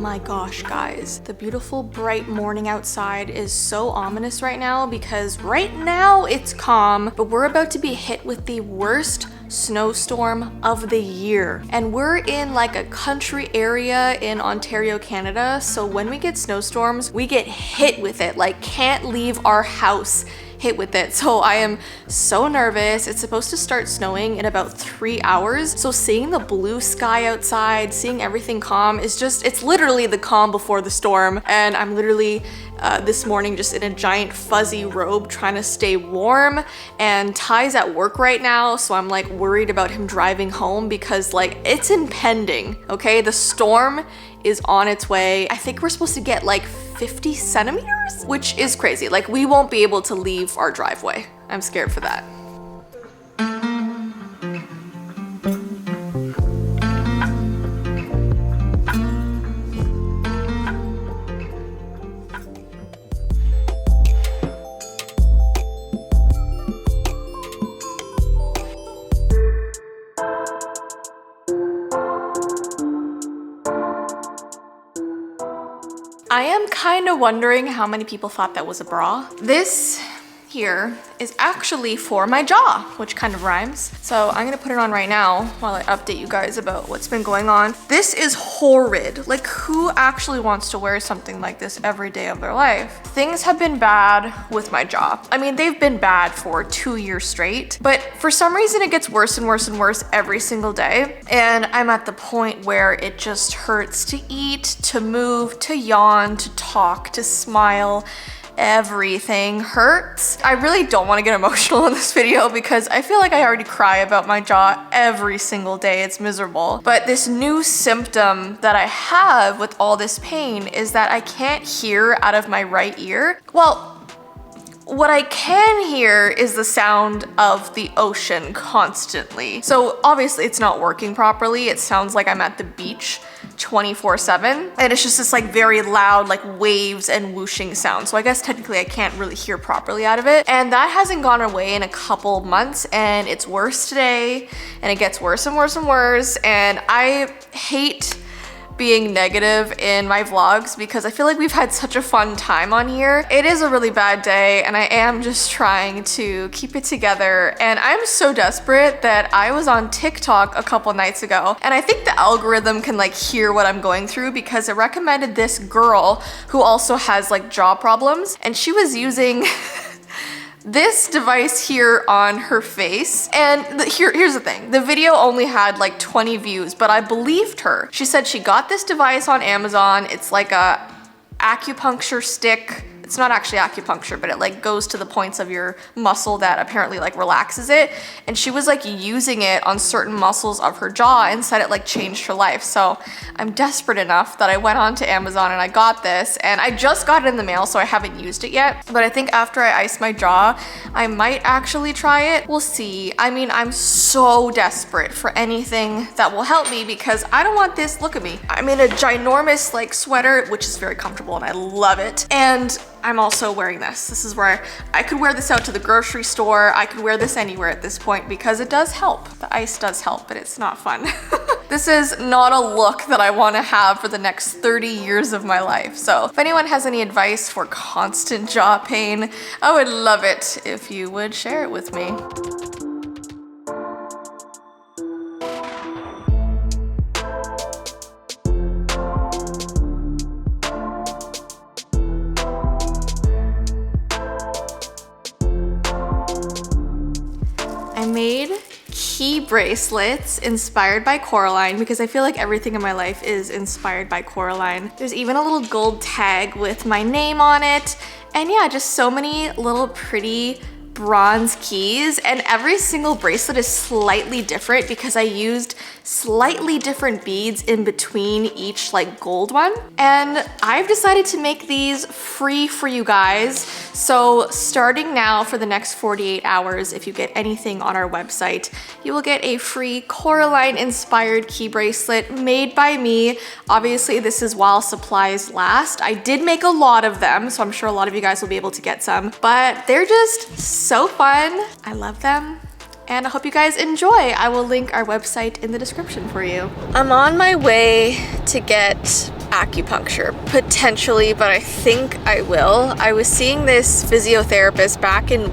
my gosh, guys. The beautiful bright morning outside is so ominous right now because right now it's calm, but we're about to be hit with the worst snowstorm of the year. And we're in like a country area in Ontario, Canada. So when we get snowstorms, we get hit with it, like can't leave our house hit with it. So I am so nervous. It's supposed to start snowing in about 3 hours. So seeing the blue sky outside, seeing everything calm is just, it's literally the calm before the storm. And I'm literally this morning just in a giant fuzzy robe trying to stay warm, and Ty's at work right now, so I'm like worried about him driving home because like it's impending, okay? The storm is on its way. I think we're supposed to get like 50 centimeters, which is crazy. Like we won't be able to leave our driveway. I'm scared for that. I am kind of wondering how many people thought that was a bra. This here is actually for my jaw, which kind of rhymes. So I'm gonna put it on right now while I update you guys about what's been going on. This is horrid. Like who actually wants to wear something like this every day of their life? Things have been bad with my jaw. I mean, they've been bad for 2 years straight, but for some reason it gets worse and worse and worse every single day. And I'm at the point where it just hurts to eat, to move, to yawn, to talk, to smile. Everything hurts. I really don't want to get emotional in this video because I feel like I already cry about my jaw every single day. It's miserable. But this new symptom that I have with all this pain is that I can't hear out of my right ear. Well, what I can hear is the sound of the ocean constantly. So obviously it's not working properly. It sounds like I'm at the beach 24/7, and it's just this like very loud like waves and whooshing sound. So I guess technically I can't really hear properly out of it, and that hasn't gone away in a couple months, and it's worse today, and it gets worse and worse and worse. And I hate being negative in my vlogs because I feel like we've had such a fun time on here. It is a really bad day, and I am just trying to keep it together. And I'm so desperate that I was on TikTok a couple nights ago, and I think the algorithm can like hear what I'm going through because it recommended this girl who also has like jaw problems, and she was using this device here on her face. And here's the thing. The video only had like 20 views, but I believed her. She said she got this device on Amazon. It's like a acupuncture stick. It's not actually acupuncture, but it like goes to the points of your muscle that apparently like relaxes it. And she was like using it on certain muscles of her jaw and said it like changed her life. So I'm desperate enough that I went on to Amazon and I got this, and I just got it in the mail, so I haven't used it yet. But I think after I ice my jaw, I might actually try it. We'll see. I mean, I'm so desperate for anything that will help me because I don't want this. Look at me. I'm in a ginormous like sweater, which is very comfortable and I love it. And I'm also wearing this. This is where I could wear this out to the grocery store. I could wear this anywhere at this point because it does help. The ice does help, but it's not fun. This is not a look that I want to have for the next 30 years of my life. So if anyone has any advice for constant jaw pain, I would love it if you would share it with me. I made key bracelets inspired by Coraline because I feel like everything in my life is inspired by Coraline. There's even a little gold tag with my name on it. And yeah, just so many little pretty bronze keys, and every single bracelet is slightly different because I used slightly different beads in between each like gold one. And I've decided to make these free for you guys. So starting now for the next 48 hours, if you get anything on our website, you will get a free Coraline inspired key bracelet made by me. Obviously this is while supplies last. I did make a lot of them, so I'm sure a lot of you guys will be able to get some, but they're just so fun. I love them. And I hope you guys enjoy. I will link our website in the description for you. I'm on my way to get acupuncture? Potentially, but I think I will. I was seeing this physiotherapist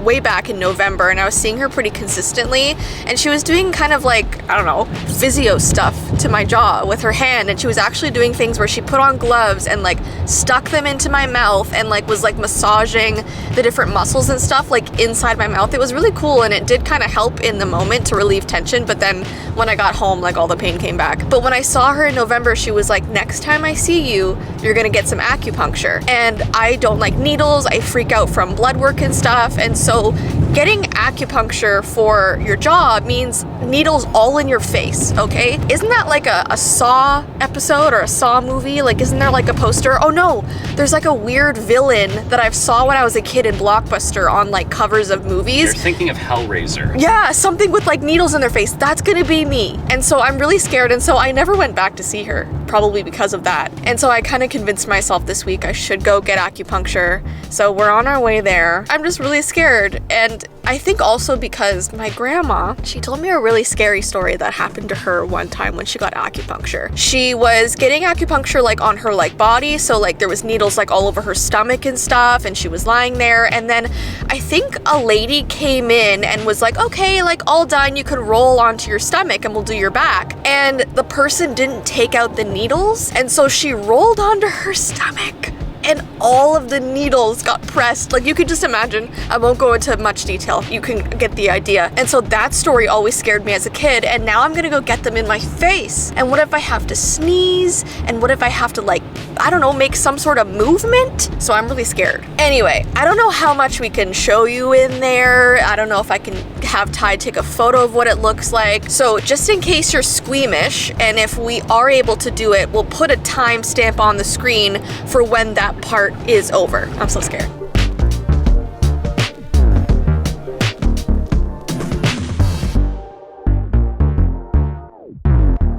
way back in November, and I was seeing her pretty consistently, and she was doing kind of like, I don't know, physio stuff to my jaw with her hand, and she was actually doing things where she put on gloves and like stuck them into my mouth and like was like massaging the different muscles and stuff like inside my mouth. It was really cool, and it did kind of help in the moment to relieve tension, but then when I got home, like all the pain came back. But when I saw her in November, she was like, next time I see you, you're gonna get some acupuncture. And I don't like needles, I freak out from blood work and stuff, and so getting acupuncture for your jaw means needles all in your face, okay? Isn't that like a Saw episode or a Saw movie? Like, isn't there like a poster? Oh no, there's like a weird villain that I saw when I was a kid in Blockbuster on like covers of movies. You're thinking of Hellraiser. Yeah, something with like needles in their face. That's gonna be me. And so I'm really scared, and so I never went back to see her, probably because of that. And so I kind of convinced myself this week I should go get acupuncture. So we're on our way there. I'm just really scared, and I think also because my grandma, she told me a really scary story that happened to her one time when she got acupuncture. She was getting acupuncture like on her like body, so like there was needles like all over her stomach and stuff, and she was lying there, and then I think a lady came in and was like, okay, like all done, you can roll onto your stomach and we'll do your back. And the person didn't take out the needles, and so she rolled onto her stomach, and all of the needles got pressed. Like, you could just imagine. I won't go into much detail. You can get the idea. And so that story always scared me as a kid, and now I'm gonna go get them in my face. And what if I have to sneeze? And what if I have to, like, I don't know, make some sort of movement? So I'm really scared. Anyway, I don't know how much we can show you in there. I don't know if I can have Ty take a photo of what it looks like. So just in case you're squeamish, and if we are able to do it, we'll put a timestamp on the screen for when that part is over. I'm so scared.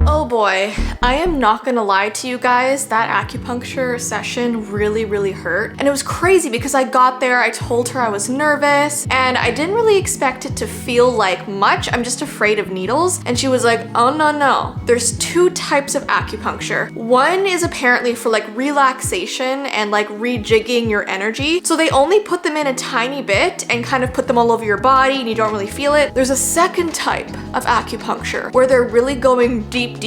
Oh boy, I am not gonna lie to you guys, that acupuncture session really hurt. And it was crazy because I got there, I told her I was nervous, and I didn't really expect it to feel like much. I'm just afraid of needles. And she was like, oh no. There's two types of acupuncture. One is apparently for like relaxation and like rejigging your energy. So they only put them in a tiny bit and kind of put them all over your body and you don't really feel it. There's a second type of acupuncture where they're really going deep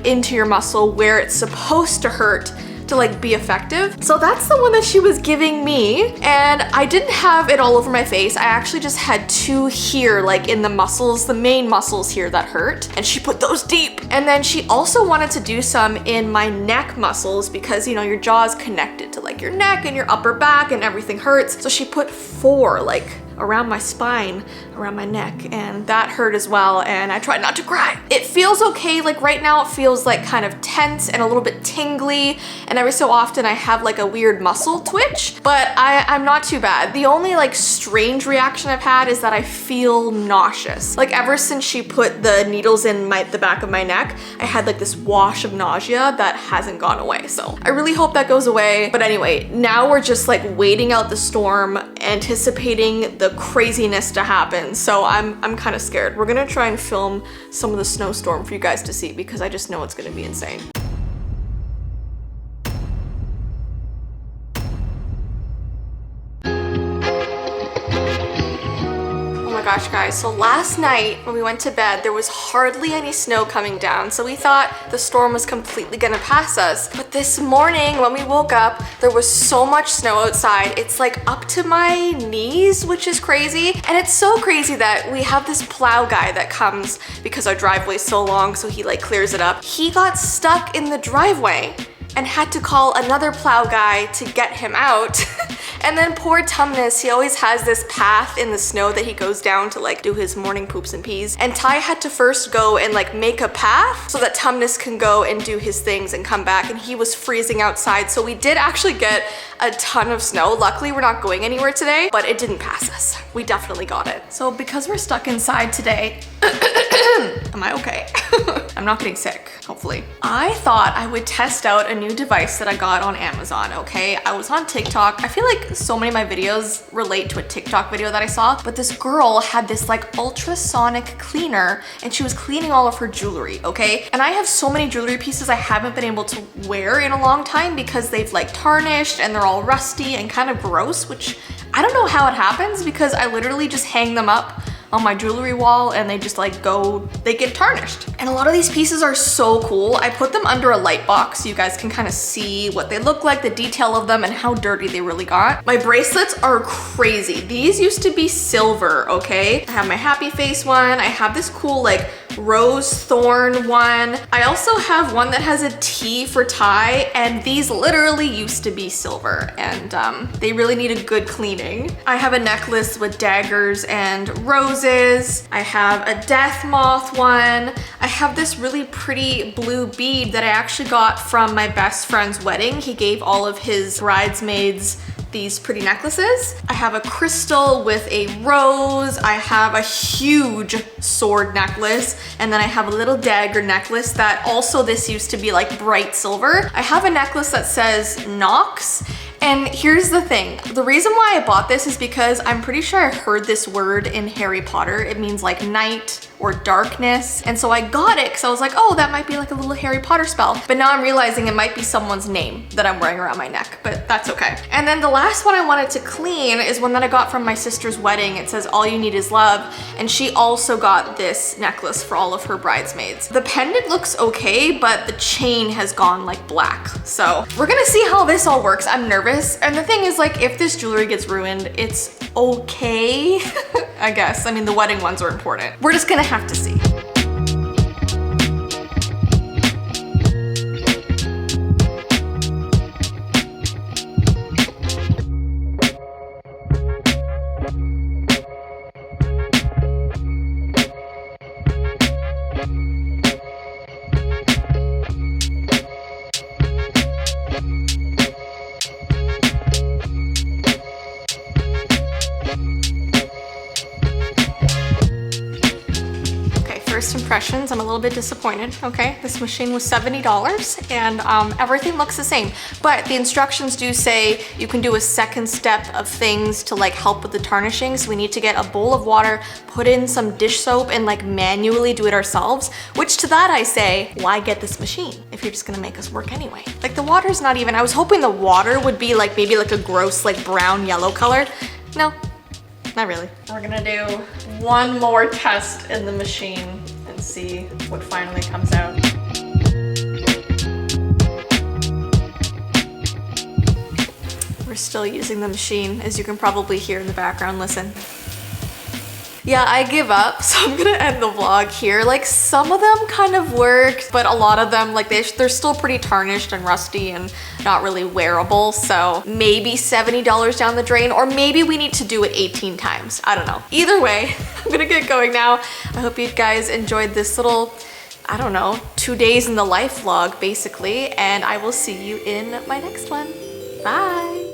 into your muscle where it's supposed to hurt to like be effective. So that's the one that she was giving me, and I didn't have it all over my face. I actually just had two here, like in the muscles, the main muscles here that hurt, and she put those deep. And then she also wanted to do some in my neck muscles because, you know, your jaw is connected to like your neck and your upper back and everything hurts. So she put 4 like around my spine, around my neck, and that hurt as well, and I tried not to cry. It feels okay, like right now it feels like kind of tense and a little bit tingly, and every so often I have like a weird muscle twitch, but I'm not too bad. The only like strange reaction I've had is that I feel nauseous. Like ever since she put the needles in the back of my neck, I had like this wash of nausea that hasn't gone away, so I really hope that goes away. But anyway, now we're just like waiting out the storm, anticipating the craziness to happen. So I'm kind of scared. We're gonna try and film some of the snowstorm for you guys to see because I just know it's gonna be insane. Gosh guys, so last night when we went to bed there was hardly any snow coming down, so we thought the storm was completely gonna pass us. But this morning when we woke up there was so much snow outside, it's like up to my knees, which is crazy. And it's so crazy that we have this plow guy that comes because our driveway is so long, so he like clears it up. He got stuck in the driveway and had to call another plow guy to get him out. And then poor Tumnus, he always has this path in the snow that he goes down to like do his morning poops and pees. And Ty had to first go and like make a path so that Tumnus can go and do his things and come back, and he was freezing outside. So we did actually get a ton of snow. Luckily we're not going anywhere today, but it didn't pass us. We definitely got it. So because we're stuck inside today, Am I okay? I'm not getting sick, hopefully. I thought I would test out a new device that I got on Amazon, okay? I was on TikTok. I feel like so many of my videos relate to a TikTok video that I saw, but this girl had this like ultrasonic cleaner and she was cleaning all of her jewelry, okay? And I have so many jewelry pieces I haven't been able to wear in a long time because they've like tarnished and they're all rusty and kind of gross, which I don't know how it happens because I literally just hang them up on my jewelry wall and they just like they get tarnished. And a lot of these pieces are so cool. I put them under a light box so you guys can kind of see what they look like, the detail of them and how dirty they really got. My bracelets are crazy. These used to be silver, okay? I have my happy face one. I have this cool like rose thorn one. I also have one that has a T for tie, and these literally used to be silver and they really need a good cleaning. I have a necklace with daggers and roses. I have a death moth one. I have this really pretty blue bead that I actually got from my best friend's wedding. He gave all of his bridesmaids these pretty necklaces. I have a crystal with a rose. I have a huge sword necklace, and then I have a little dagger necklace that also, this used to be like bright silver. I have a necklace that says Nox. And here's the thing, the reason why I bought this is because I'm pretty sure I heard this word in Harry Potter. It means like night or darkness. And so I got it because I was like, oh, that might be like a little Harry Potter spell. But now I'm realizing it might be someone's name that I'm wearing around my neck, but that's okay. And then the last one I wanted to clean is one that I got from my sister's wedding. It says, all you need is love. And she also got this necklace for all of her bridesmaids. The pendant looks okay, but the chain has gone like black. So we're gonna see how this all works. I'm nervous. And the thing is, like, if this jewelry gets ruined, it's okay, I guess. I mean, the wedding ones are important. We're just gonna have to see. First impressions, I'm a little bit disappointed, okay? This machine was $70 and everything looks the same, but the instructions do say you can do a second step of things to like help with the tarnishing. So we need to get a bowl of water, put in some dish soap and like manually do it ourselves, which to that I say, why get this machine if you're just gonna make us work anyway? Like the water's not even, I was hoping the water would be like maybe like a gross like brown yellow color. No. Not really. We're gonna do one more test in the machine and see what finally comes out. We're still using the machine, as you can probably hear in the background. Listen. Yeah, I give up, so I'm gonna end the vlog here. Like, some of them kind of worked, but a lot of them, like, they're still pretty tarnished and rusty and not really wearable, so maybe $70 down the drain, or maybe we need to do it 18 times. I don't know. Either way, I'm gonna get going now. I hope you guys enjoyed this little, I don't know, 2 days in the life vlog, basically, and I will see you in my next one. Bye!